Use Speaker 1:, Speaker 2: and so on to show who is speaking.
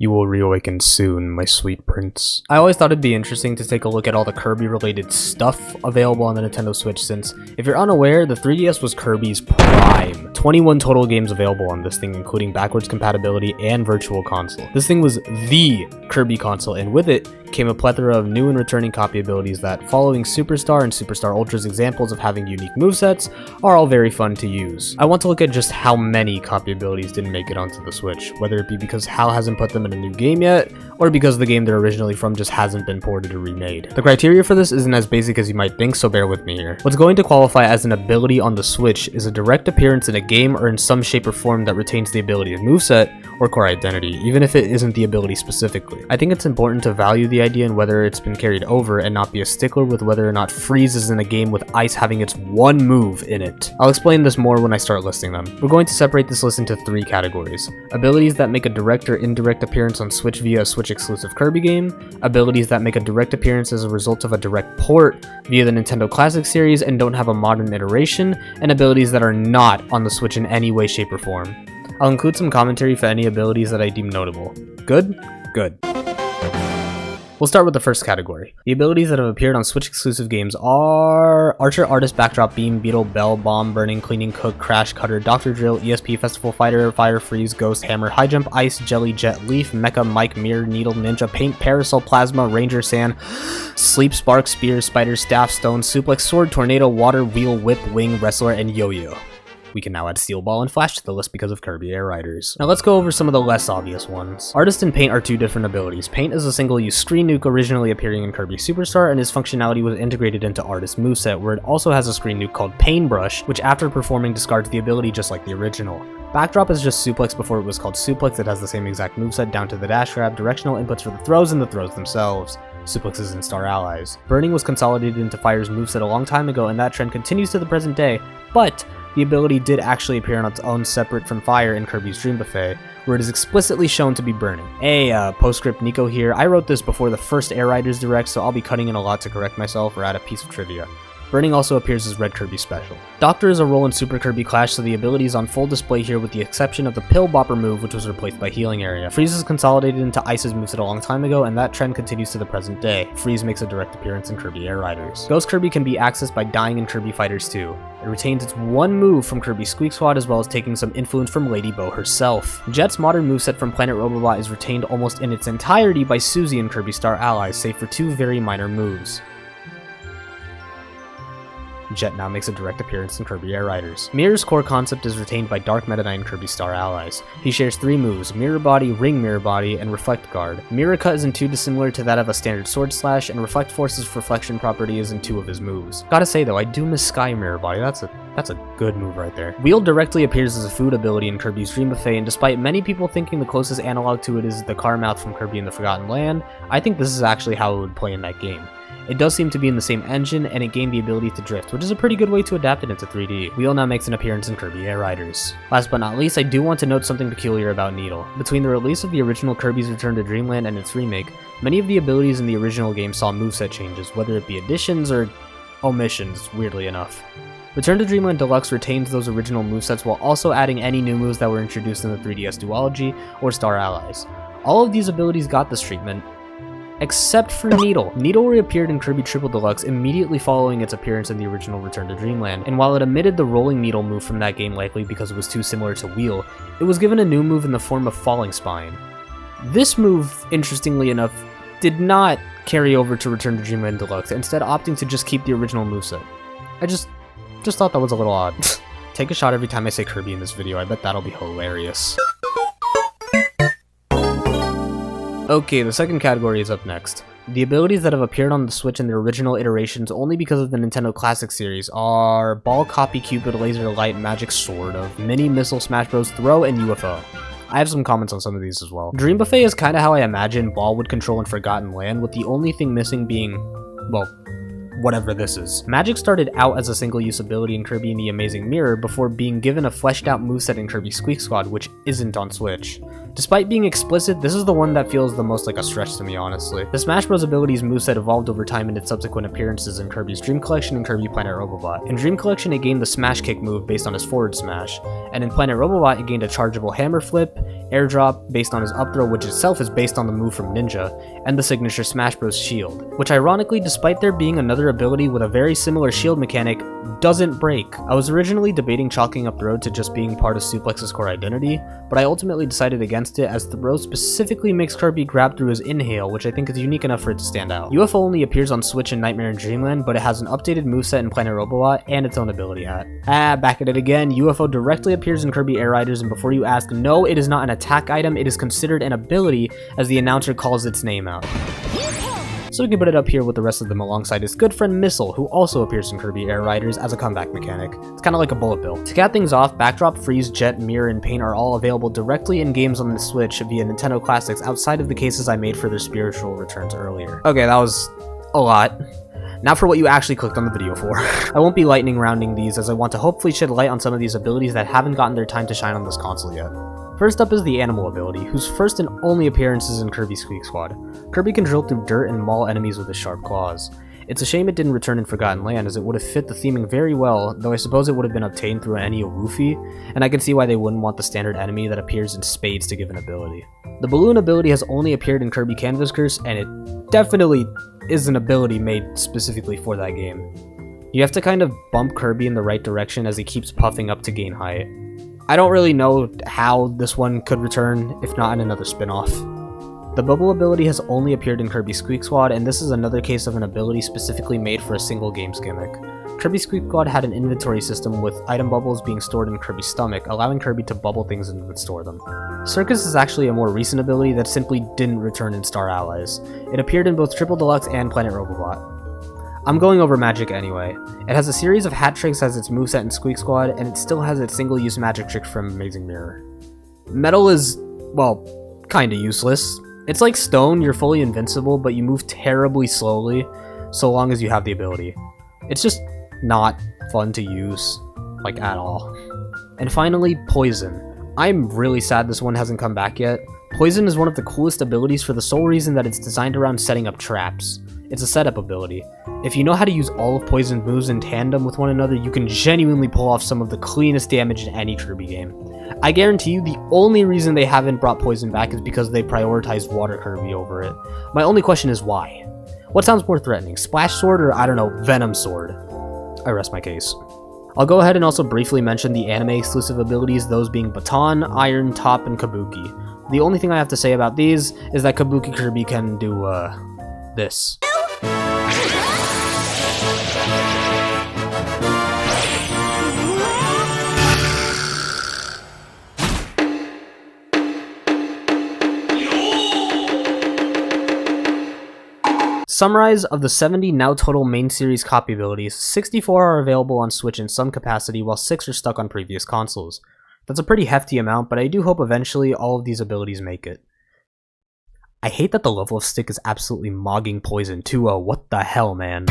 Speaker 1: You will reawaken soon, my sweet prince. I always thought it'd be interesting to take a look at all the Kirby related stuff available on the Nintendo Switch, since if you're unaware, the 3DS was Kirby's prime. 21 total games available on this thing, including backwards compatibility and virtual console. This thing was the Kirby console, and with it came a plethora of new and returning copy abilities that, following Superstar and Superstar Ultra's examples of having unique movesets, are all very fun to use. I want to look at just how many copy abilities didn't make it onto the Switch, whether it be because HAL hasn't put them in a new game yet, or because the game they're originally from just hasn't been ported or remade. The criteria for this isn't as basic as you might think, so bear with me here. What's going to qualify as an ability on the Switch is a direct appearance in a game or in some shape or form that retains the ability of moveset or core identity, even if it isn't the ability specifically. I think it's important to value the idea and whether it's been carried over and not be a stickler with whether or not Freeze is in a game with Ice having its one move in it. I'll explain this more when I start listing them. We're going to separate this list into 3 categories. Abilities that make a direct or indirect appearance on Switch via a Switch exclusive Kirby game, abilities that make a direct appearance as a result of a direct port via the Nintendo Classic series and don't have a modern iteration, and abilities that are not on the Switch in any way, shape, or form. I'll include some commentary for any abilities that I deem notable. Good? Good. We'll start with the first category. The abilities that have appeared on Switch exclusive games are Archer, Artist, Backdrop, Beam, Beetle, Bell, Bomb, Burning, Cleaning, Cook, Crash, Cutter, Dr. Drill, ESP, Festival Fighter, Fire, Freeze, Ghost, Hammer, High Jump, Ice, Jelly, Jet, Leaf, Mecha, Mike, Mirror, Needle, Ninja, Paint, Parasol, Plasma, Ranger, Sand, Sleep, Spark, Spear, Spider, Staff, Stone, Suplex, Sword, Tornado, Water, Wheel, Whip, Wing, Wrestler, and Yo-Yo. We can now add Steel Ball and Flash to the list because of Kirby Air Riders. Now let's go over some of the less obvious ones. Artist and Paint are 2 different abilities. Paint is a single-use screen nuke originally appearing in Kirby Superstar, and its functionality was integrated into Artist moveset, where it also has a screen nuke called Paintbrush, which after performing discards the ability just like the original. Backdrop is just Suplex before it was called Suplex. It has the same exact moveset down to the dash grab, directional inputs for the throws, and the throws themselves. Suplexes and Star Allies. Burning was consolidated into Fire's moveset a long time ago, and that trend continues to the present day, but the ability did actually appear on its own separate from Fire in Kirby's Dream Buffet, where it is explicitly shown to be burning. Hey, postscript Nico here. I wrote this before the first Air Riders Direct, so I'll be cutting in a lot to correct myself or add a piece of trivia. Burning also appears as Red Kirby Special. Doctor is a role in Super Kirby Clash, so the ability is on full display here with the exception of the Pill Bopper move, which was replaced by Healing Area. Freeze is consolidated into Ice's moveset a long time ago, and that trend continues to the present day. Freeze makes a direct appearance in Kirby Air Riders. Ghost Kirby can be accessed by dying in Kirby Fighters 2. It retains its one move from Kirby Squeak Squad, as well as taking some influence from Lady Bow herself. Jet's modern moveset from Planet Robobot is retained almost in its entirety by Suzy and Kirby Star Allies, save for 2 very minor moves. Jet now makes a direct appearance in Kirby Air Riders. Mirror's core concept is retained by Dark Meta Knight and Kirby Star Allies. He shares 3 moves, Mirror Body, Ring Mirror Body, and Reflect Guard. Mirror Cut isn't too dissimilar to that of a standard Sword Slash, and Reflect Force's reflection property is in 2 of his moves. Gotta say though, I do miss Sky Mirror Body, that's a good move right there. Wheel directly appears as a food ability in Kirby's Dream Buffet, and despite many people thinking the closest analog to it is the car mouth from Kirby in the Forgotten Land, I think this is actually how it would play in that game. It does seem to be in the same engine, and it gained the ability to drift, which is a pretty good way to adapt it into 3D. Wheel now makes an appearance in Kirby Air Riders. Last but not least, I do want to note something peculiar about Needle. Between the release of the original Kirby's Return to Dreamland and its remake, many of the abilities in the original game saw moveset changes, whether it be additions or omissions, weirdly enough. Return to Dreamland Deluxe retains those original movesets while also adding any new moves that were introduced in the 3DS Duology or Star Allies. All of these abilities got this treatment, except for Needle. Needle reappeared in Kirby Triple Deluxe immediately following its appearance in the original Return to Dreamland, and while it omitted the Rolling Needle move from that game likely because it was too similar to Wheel, it was given a new move in the form of Falling Spine. This move, interestingly enough, did not carry over to Return to Dreamland Deluxe, instead opting to just keep the original moveset. I just thought that was a little odd. Take a shot every time I say Kirby in this video, I bet that'll be hilarious. Okay, the second category is up next. The abilities that have appeared on the Switch in the original iterations only because of the Nintendo Classic series are Ball, Copy, Cupid, Laser, Light, Magic, Sword of, Mini, Missile, Smash Bros, Throw, and UFO. I have some comments on some of these as well. Dream Buffet is kinda how I imagine Ball would control in Forgotten Land, with the only thing missing being, well, whatever this is. Magic started out as a single-use ability in Kirby and the Amazing Mirror before being given a fleshed-out moveset in Kirby Squeak Squad, which isn't on Switch. Despite being explicit, this is the one that feels the most like a stretch to me, honestly. The Smash Bros. Ability's moveset evolved over time in its subsequent appearances in Kirby's Dream Collection and Kirby Planet Robobot. In Dream Collection, it gained the Smash Kick move based on his forward smash, and in Planet Robobot, it gained a chargeable hammer flip, airdrop based on his up throw, which itself is based on the move from Ninja, and the signature Smash Bros. Shield, which ironically, despite there being another ability with a very similar shield mechanic, doesn't break. I was originally debating chalking up Throw to just being part of Suplex's core identity, but I ultimately decided against it as Throw specifically makes Kirby grab through his inhale, which I think is unique enough for it to stand out. UFO only appears on Switch in Nightmare and Dreamland, but it has an updated moveset in Planet Robobot and its own ability hat. Back at it again, UFO directly appears in Kirby Air Riders, and before you ask, no, it is not an attack item, it is considered an ability as the announcer calls its name out. So we can put it up here with the rest of them alongside his good friend Missile, who also appears in Kirby Air Riders as a comeback mechanic. It's kinda like a bullet bill. To cap things off, Backdrop, Freeze, Jet, Mirror, and Paint are all available directly in games on the Switch via Nintendo Classics outside of the cases I made for their spiritual returns earlier. Okay, that was a lot. Now for what you actually clicked on the video for. I won't be lightning rounding these as I want to hopefully shed light on some of these abilities that haven't gotten their time to shine on this console yet. First up is the Animal ability, whose first and only appearance is in Kirby Squeak Squad. Kirby can drill through dirt and maul enemies with his sharp claws. It's a shame it didn't return in Forgotten Land, as it would have fit the theming very well, though I suppose it would have been obtained through an Ennio Woofy, and I can see why they wouldn't want the standard enemy that appears in spades to give an ability. The Balloon ability has only appeared in Kirby Canvas Curse, and it definitely is an ability made specifically for that game. You have to kind of bump Kirby in the right direction as he keeps puffing up to gain height. I don't really know how this one could return, if not in another spin-off. The Bubble ability has only appeared in Kirby Squeak Squad, and this is another case of an ability specifically made for a single game's gimmick. Kirby Squeak Squad had an inventory system with item bubbles being stored in Kirby's stomach, allowing Kirby to bubble things and then store them. Circus is actually a more recent ability that simply didn't return in Star Allies. It appeared in both Triple Deluxe and Planet Robobot. I'm going over magic anyway. It has a series of hat tricks as its moveset in Squeak Squad, and it still has its single-use magic trick from Amazing Mirror. Metal is, well, kinda useless. It's like stone, you're fully invincible, but you move terribly slowly, so long as you have the ability. It's just not fun to use, like, at all. And finally, Poison. I'm really sad this one hasn't come back yet. Poison is one of the coolest abilities for the sole reason that it's designed around setting up traps. It's a setup ability. If you know how to use all of Poison's moves in tandem with one another, you can genuinely pull off some of the cleanest damage in any Kirby game. I guarantee you the only reason they haven't brought Poison back is because they prioritized Water Kirby over it. My only question is why? What sounds more threatening, Splash Sword or, I don't know, Venom Sword? I rest my case. I'll go ahead and also briefly mention the anime exclusive abilities, those being Baton, Iron, Top, and Kabuki. The only thing I have to say about these is that Kabuki Kirby can do, this. Summarize of the 70 now total main series copy abilities, 64 are available on Switch in some capacity while 6 are stuck on previous consoles. That's a pretty hefty amount, but I do hope eventually all of these abilities make it. I hate that the level of stick is absolutely mogging Poison too. What the hell, man.